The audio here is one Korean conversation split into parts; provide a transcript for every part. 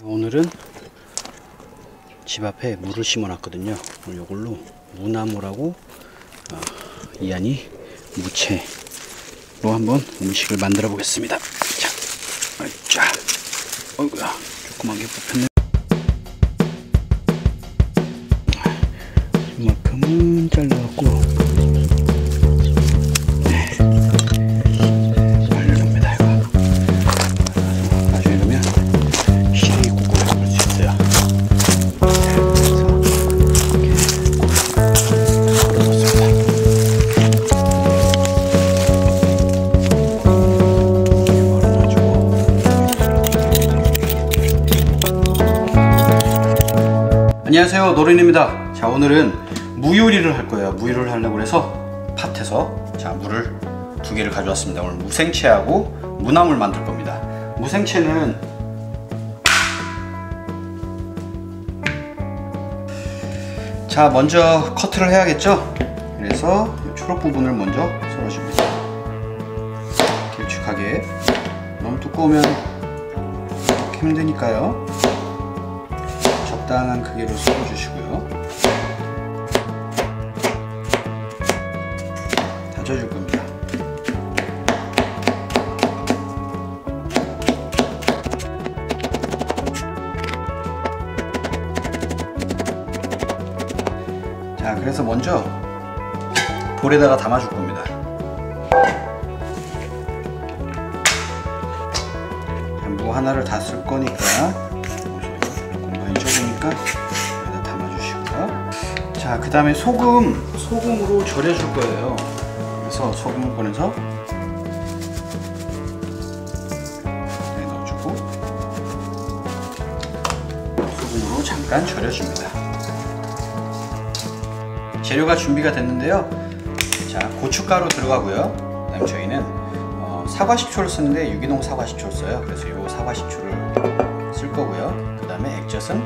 오늘은 집 앞에 물을 심어 놨거든요. 오늘 이걸로 무나물하고 이안이 무채로 한번 음식을 만들어 보겠습니다. 자, 어이구야, 조그만 게 뽑혔네. 이만큼은 잘라갖고 말려놓습니다. 이거 나중에 넣으면 실이 국을 먹을 수 있어요. 안녕하세요, 노린입니다. 자, 오늘은 무요리를 할 거예요. 무요리를 하려고 해서 밭에서 자 물을 2개를 가져왔습니다. 오늘 무생채하고 무나물 만들 겁니다. 무생채는 자 먼저 커트를 해야겠죠. 그래서 초록 부분을 먼저 썰어줍니다. 길쭉하게. 너무 두꺼우면 힘드니까요, 적당한 크기로 썰어주시고요. 다져줄 겁니다. 자, 그래서 먼저 볼에다가 담아줄 겁니다. 무 하나를 다 쓸 거니까 공간이 좁으니까 여기다 담아주시고요. 자, 그 다음에 소금으로 절여줄 거예요. 그래서 소금을 꺼내서 여기 넣어주고 소금으로 잠깐 절여줍니다. 재료가 준비가 됐는데요. 자, 고춧가루 들어가고요. 그 다음에 저희는 사과식초를 쓰는데 유기농 사과식초를 써요. 그래서 이 사과식초를 쓸 거고요. 그 다음에 액젓은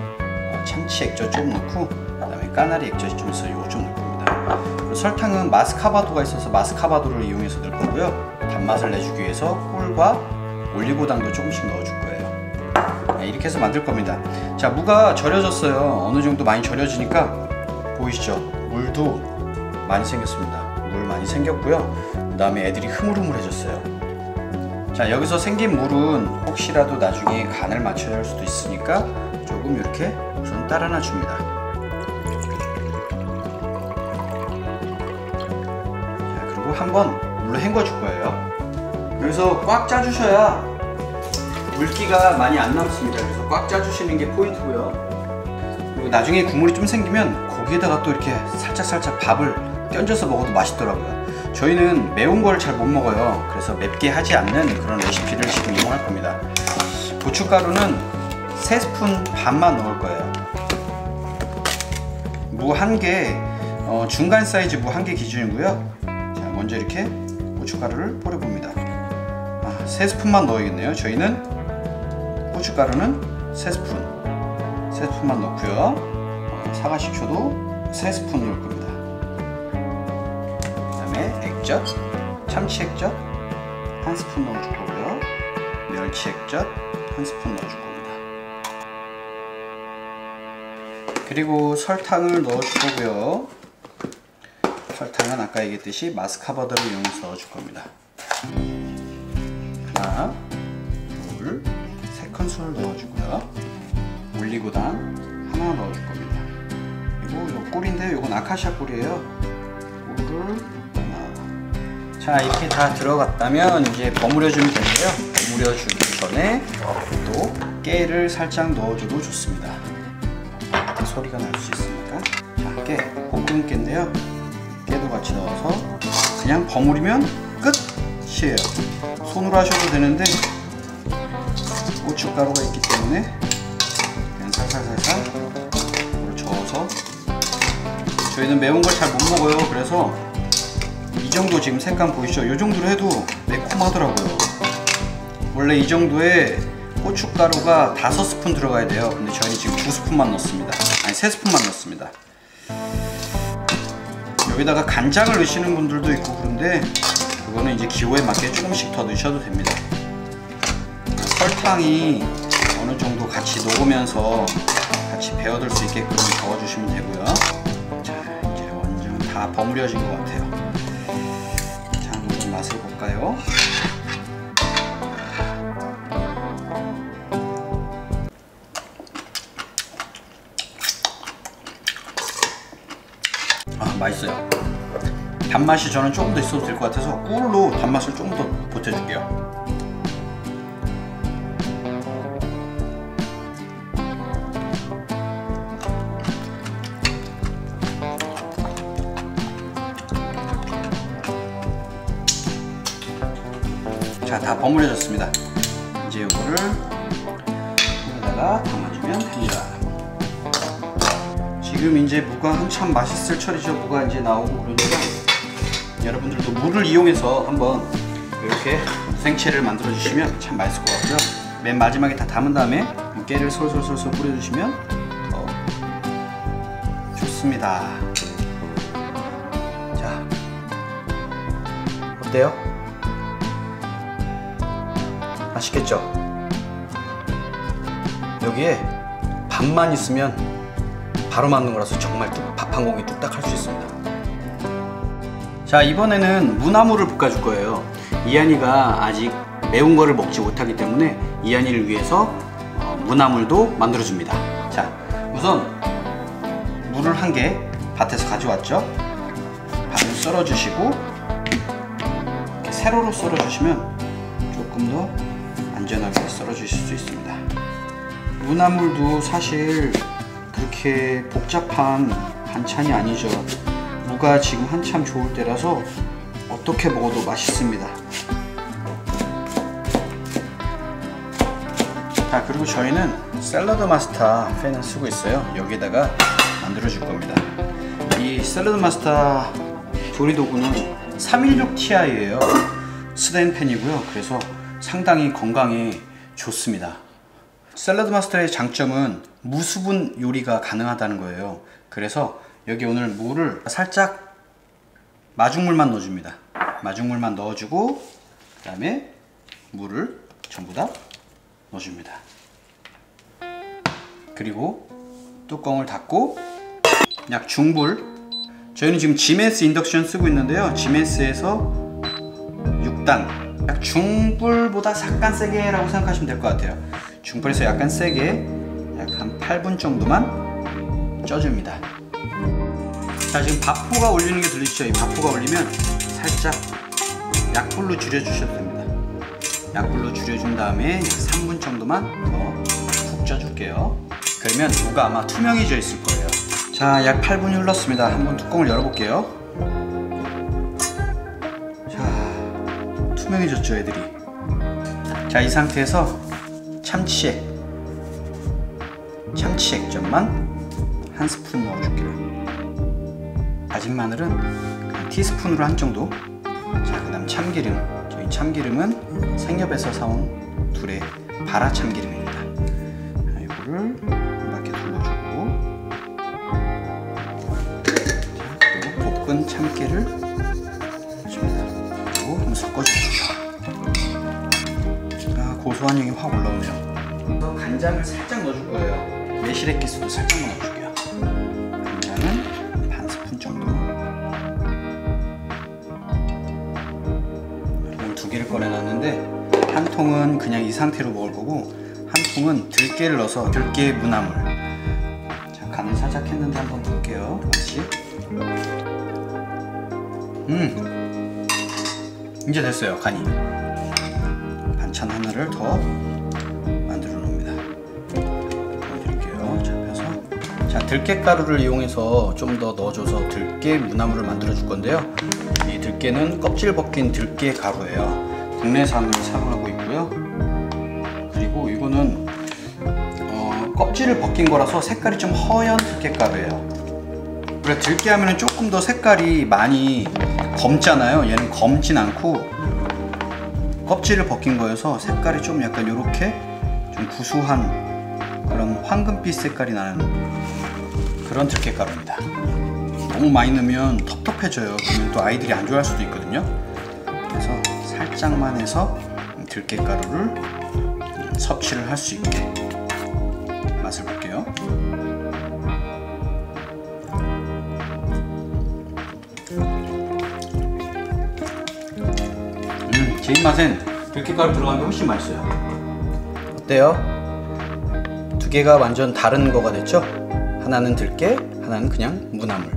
참치 액젓 좀 넣고, 그 다음에 까나리 액젓이 좀 있어요. 이거 좀 넣을 겁니다. 그리고 설탕은 마스카바도가 있어서 마스카바도를 이용해서 넣을 거고요. 단맛을 내주기 위해서 꿀과 올리고당도 조금씩 넣어줄 거예요. 네, 이렇게 해서 만들 겁니다. 자, 무가 절여졌어요. 어느 정도 많이 절여지니까 보이시죠? 물도 많이 생겼습니다. 물 많이 생겼고요. 그 다음에 애들이 흐물흐물해졌어요. 자, 여기서 생긴 물은 혹시라도 나중에 간을 맞춰야 할 수도 있으니까 조금 이렇게 우선 따라놔 줍니다. 자, 그리고 한번 물로 헹궈 줄 거예요. 여기서 꽉 짜주셔야 물기가 많이 안 남습니다. 그래서 꽉 짜주시는 게 포인트고요. 그리고 나중에 국물이 좀 생기면 거기에다가 또 이렇게 살짝 밥을 껴줘서 먹어도 맛있더라고요. 저희는 매운 걸 잘 못 먹어요. 그래서 맵게 하지 않는 그런 레시피를 지금 이용할 겁니다. 고춧가루는 3스푼 반만 넣을 거예요. 무 1개, 중간 사이즈 무 1개 기준이고요. 자, 먼저 이렇게 고춧가루를 뿌려봅니다. 3스푼만 넣어야겠네요. 저희는 고춧가루는 3스푼만 넣고요. 사과식초도 3스푼 넣을 겁니다. 그 다음에 액젓, 참치 액젓 1스푼 넣어줄 거고요. 멸치 액젓 1스푼 넣어줄 겁니다. 그리고 설탕을 넣어줄 거고요. 설탕은 아까 얘기했듯이 마스카바도를 이용해서 넣어줄 겁니다. 하나, 둘, 3큰술 넣어주고요. 올리고당 하나 넣어줄 겁니다. 그리고 요 꿀인데요, 요건 아카시아 꿀이에요. 꿀을 하나. 자, 이렇게 다 들어갔다면 이제 버무려주면 되는데요. 버무려주기 전에 또 깨를 살짝 넣어줘도 좋습니다. 소리가 날 수 있으니까. 자, 깨, 볶은 깨인데요. 깨도 같이 넣어서 그냥 버무리면 끝이에요. 손으로 하셔도 되는데 고춧가루가 있기 때문에 그냥 살살살살 물을 저어서, 저희는 매운 걸 잘 못 먹어요. 그래서 이 정도 지금 색감 보이시죠? 이 정도로 해도 매콤하더라고요. 원래 이 정도에 고춧가루가 5스푼 들어가야 돼요. 근데 저희는 지금 2스푼만 넣습니다. 아니 3스푼만 넣습니다. 여기다가 간장을 넣으시는 분들도 있고 그런데 그거는 이제 기호에 맞게 조금씩 더 넣으셔도 됩니다. 설탕이 어느 정도 같이 녹으면서 같이 배어들 수 있게끔 저어주시면 되고요. 자, 이제 완전 다 버무려진 것 같아요. 자, 한번 맛을 볼까요? 아, 맛있어요. 단맛이 저는 조금 더 있어도 될 것 같아서 꿀로 단맛을 조금 더 보태줄게요. 자, 다 버무려졌습니다. 이제 이거를 여기다가 담아주면 됩니다. 지금 이제 무가 한참 맛있을 철이죠. 무가 이제 나오고 그러니까 여러분들도 무를 이용해서 한번 이렇게 생채를 만들어 주시면 참 맛있을 것 같고요. 맨 마지막에 다 담은 다음에 깨를 솔솔솔솔 뿌려주시면 좋습니다. 자, 어때요? 맛있겠죠? 여기에 밥만 있으면 바로 맞는 거라서 정말 밥 한 공기 뚝딱 할 수 있습니다. 자, 이번에는 무나물을 볶아줄 거예요. 이한이가 아직 매운 거를 먹지 못하기 때문에 이한이를 위해서 무나물도 만들어줍니다. 자, 우선 물을 한 개 밭에서 가져왔죠. 반을 썰어주시고 이렇게 세로로 썰어주시면 조금 더 안전하게 썰어주실 수 있습니다. 무나물도 사실 그렇게 복잡한 반찬이 아니죠. 무가 지금 한참 좋을 때라서 어떻게 먹어도 맛있습니다. 자, 그리고 저희는 샐러드 마스터 팬을 쓰고 있어요. 여기다가 만들어 줄 겁니다. 이 샐러드 마스터 조리 도구는 316ti예요. 스텐 팬이고요. 그래서 상당히 건강에 좋습니다. 샐러드 마스터의 장점은 무수분 요리가 가능하다는 거예요. 그래서 여기 오늘 물을 살짝 마중물만 넣어줍니다. 마중물만 넣어주고 그 다음에 물을 전부 다 넣어줍니다. 그리고 뚜껑을 닫고 약 중불, 저희는 지금 지메스 인덕션 쓰고 있는데요. 지메스에서 6단, 약 중불보다 약간 세게 라고 생각하시면 될 것 같아요. 중불에서 약간 세게 약 한 8분 정도만 쪄줍니다. 자, 지금 밥포가 올리는 게 들리시죠? 이 밥포가 올리면 살짝 약불로 줄여주셔도 됩니다. 약불로 줄여준 다음에 약 3분 정도만 더 푹 쪄줄게요. 그러면 무가 아마 투명해져 있을 거예요. 자, 약 8분이 흘렀습니다. 한번 뚜껑을 열어볼게요. 자, 투명해졌죠, 애들이. 자, 이 상태에서 참치 액젓만 한 스푼 넣어줄게요. 다진 마늘은 티스푼으로 한 정도. 자, 그 다음 참기름. 저희 참기름은 생협에서 사온 둘의 바라 참기름입니다. 자, 이거를 한 바퀴 둘러주고, 자, 그리고 볶은 참깨를 넣어줍니다. 그리고 한번 섞어주십시오. 자, 고소한 향이 확 올라오네요. 간장을 살짝 넣어줄 거예요. 매실액기스도 살짝만 넣어줄게요. 간장은 반 스푼 정도. 통 2개를 꺼내놨는데 한 통은 그냥 이 상태로 먹을 거고 한 통은 들깨를 넣어서 들깨 무나물. 자, 간을 살짝 했는데 한번 볼게요. 맛이. 이제 됐어요, 간이. 반찬 하나를 더 만들어 놓습니다. 보여드릴게요. 잡혀서. 자, 들깨가루를 이용해서 좀 더 넣어줘서 들깨 무나물을 만들어 줄 건데요. 이 들깨는 껍질 벗긴 들깨 가루예요. 국내산을 사용하고 있고요. 그리고 이거는 껍질을 벗긴 거라서 색깔이 좀 허연 들깨 가루예요. 그래, 들깨 하면은 조금 더 색깔이 많이 검잖아요. 얘는 검진 않고 껍질을 벗긴 거여서 색깔이 좀 약간 요렇게 좀 구수한 그런 황금빛 색깔이 나는 그런 들깨가루입니다. 너무 많이 넣으면 텁텁해져요. 그러면 또 아이들이 안 좋아할 수도 있거든요. 그래서 살짝만 해서 들깨가루를 섭취를 할 수 있게 맛을 볼게요. 제 입맛엔 들깨가루 들어간 게 훨씬 맛있어요. 어때요? 두 개가 완전 다른 거가 됐죠? 하나는 들깨, 하나는 그냥 무나물.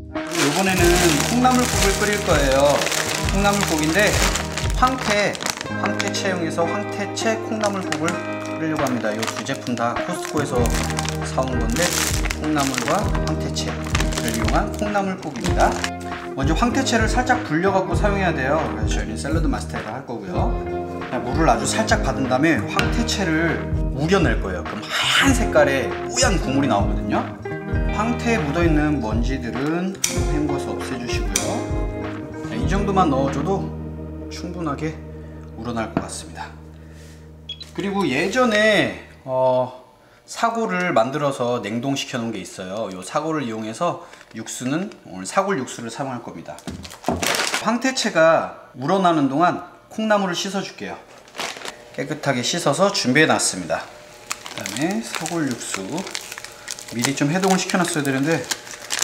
이번에는 콩나물국을 끓일 거예요. 콩나물국인데 황태채용해서 황태채 콩나물국을 끓이려고 합니다. 이 두 제품 다 코스트코에서 사온 건데 콩나물과 황태채를 이용한 콩나물국입니다. 먼저 황태채를 살짝 불려갖고 사용해야 돼요. 그래서 저희는 샐러드 마스터에다 할 거고요. 물을 아주 살짝 받은 다음에 황태채를 우려낼 거예요. 그럼 하얀 색깔의 뽀얀 국물이 나오거든요. 황태에 묻어있는 먼지들은 헹궈서 없애주시고요. 이 정도만 넣어줘도 충분하게 우러날 것 같습니다. 그리고 예전에 사골을 만들어서 냉동시켜 놓은 게 있어요. 이 사골을 이용해서 육수는 오늘 사골 육수를 사용할 겁니다. 황태채가 우러나는 동안 콩나물을 씻어 줄게요. 깨끗하게 씻어서 준비해 놨습니다. 그 다음에 사골 육수 미리 좀 해동을 시켜 놨어야 되는데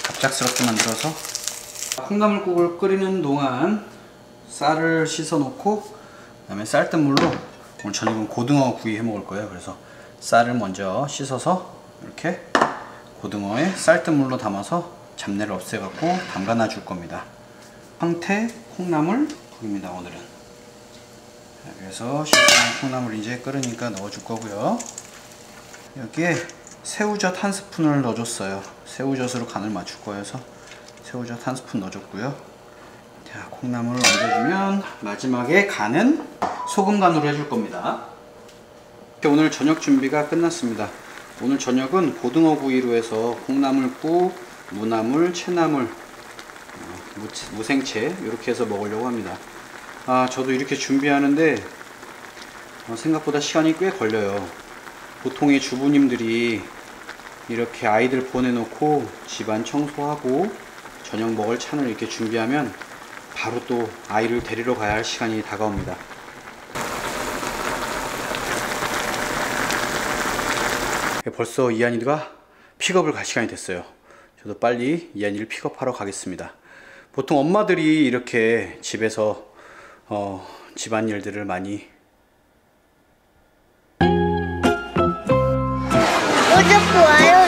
갑작스럽게 만들어서 콩나물국을 끓이는 동안 쌀을 씻어 놓고 그 다음에 쌀뜨물로 오늘 저녁은 고등어 구이 해 먹을 거예요. 그래서 쌀을 먼저 씻어서 이렇게 고등어에 쌀뜨물로 담아서 잡내를 없애갖고 담가 줄 겁니다. 황태 콩나물 국입니다. 오늘은. 그래서 씻은 콩나물 이제 끓으니까 넣어줄 거고요. 여기에 새우젓 한 스푼을 넣어줬어요. 새우젓으로 간을 맞출 거여서 새우젓 한 스푼 넣어줬고요. 자, 콩나물을 얹어주면 마지막에 간은 소금 간으로 해줄 겁니다. 오늘 저녁 준비가 끝났습니다. 오늘 저녁은 고등어 구이로 해서 콩나물국, 무나물, 채나물, 무생채 이렇게 해서 먹으려고 합니다. 저도 이렇게 준비하는데 생각보다 시간이 꽤 걸려요. 보통의 주부님들이 이렇게 아이들 보내놓고 집안 청소하고 저녁 먹을 찬을 이렇게 준비하면 바로 또 아이를 데리러 가야 할 시간이 다가옵니다. 벌써 이한이가 픽업을 갈 시간이 됐어요. 저도 빨리 이한이를 픽업하러 가겠습니다. 보통 엄마들이 이렇게 집에서 집안일들을 많이 구독, 좋아요